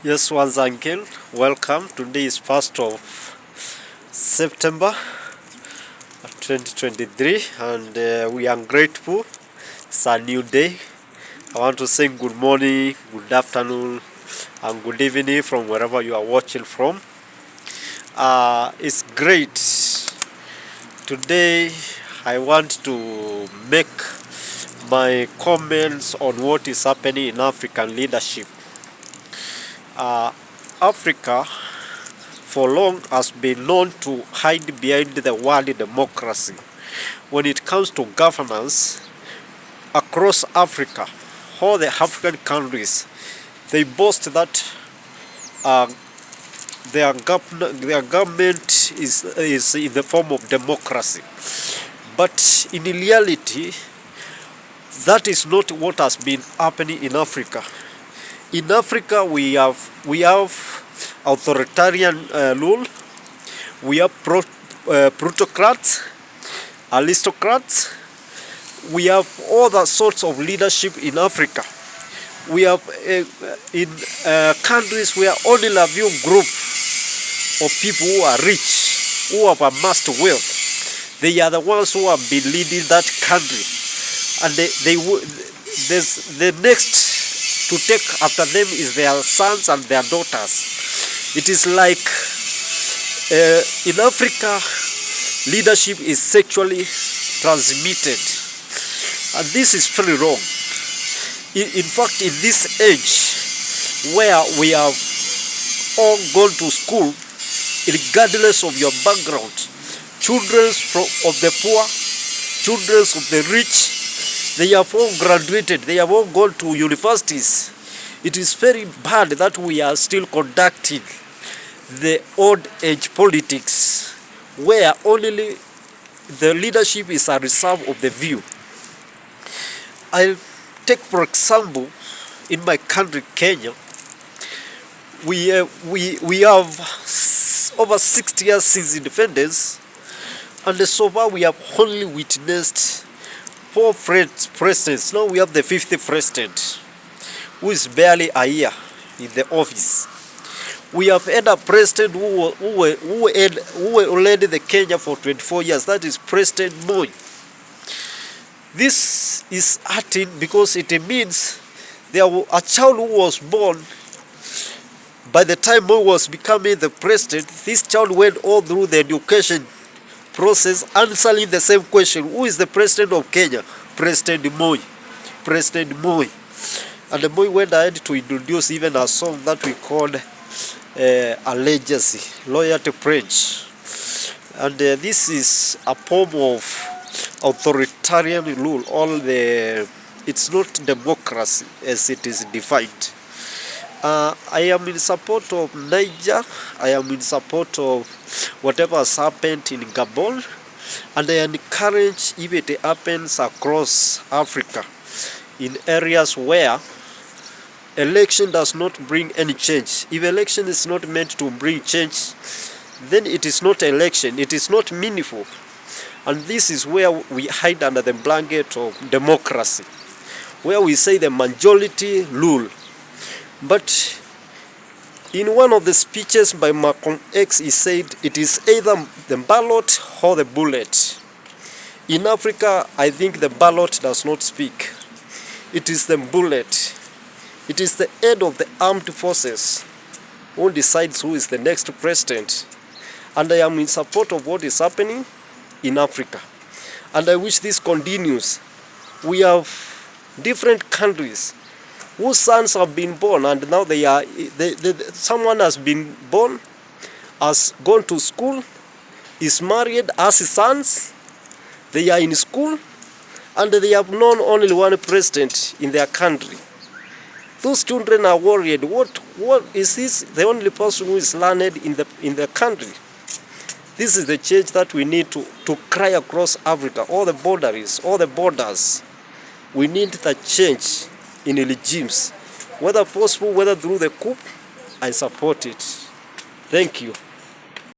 Yes, once again, welcome. Today is 1st of September 2023 and we are grateful. It's a new day. I want to say good morning, good afternoon and good evening from wherever you are watching from. It's great. Today I want to make my comments on what is happening in African leadership. Africa for long has been known to hide behind the word democracy. When it comes to governance across Africa, all the African countries, they boast that their government is in the form of democracy. But in reality, that is not what has been happening in Africa. In Africa, we have authoritarian rule. We have plutocrats, aristocrats. We have all the sorts of leadership in Africa. We have in countries where only a few group of people who are rich, who have amassed wealth, they are the ones who have been leading that country, and there's the next to take after them is their sons and their daughters. It is like in Africa, leadership is sexually transmitted, and this is very wrong. In fact, in this age where we have all gone to school, regardless of your background, children of the poor, children of the rich, they have all graduated, they have all gone to universities. It is very bad that we are still conducting the old age politics where only the leadership is a reserve of the few. I'll take for example, in my country, Kenya, we have over 60 years since independence, and so far we have only witnessed 4 presidents. Now we have the 50th president, who is barely a year in the office. We have had a president who led the Kenya for 24 years. That is President Moi. This is hurting because it means a child who was born by the time Moi was becoming the president. This child went all through the education process answering the same question: who is the president of Kenya? President Moi. President Moi. And Moi went ahead to introduce even a song that we called a legacy, loyalty pledge. And this is a form of authoritarian rule. It's not democracy as it is defined. I am in support of Niger. I am in support of whatever has happened in Gabon, and I encourage if it happens across Africa in areas where election does not bring any change. If election is not meant to bring change, then it is not election, it is not meaningful. And this is where we hide under the blanket of democracy, where we say the majority rule. But in one of the speeches by Malcolm X, he said it is either the ballot or the bullet. In Africa, I think the ballot does not speak. It is the bullet. It is the head of the armed forces who decides who is the next president. And I am in support of what is happening in Africa. And I wish this continues. We have different countries whose sons have been born, and now someone has been born, has gone to school, is married, has sons, they are in school, and they have known only one president in their country. Those children are worried. What is this the only person who is learned in the country? This is the change that we need to cry across Africa, all the borders. We need the change in regimes, whether possible, whether through the coup. I support it. Thank you.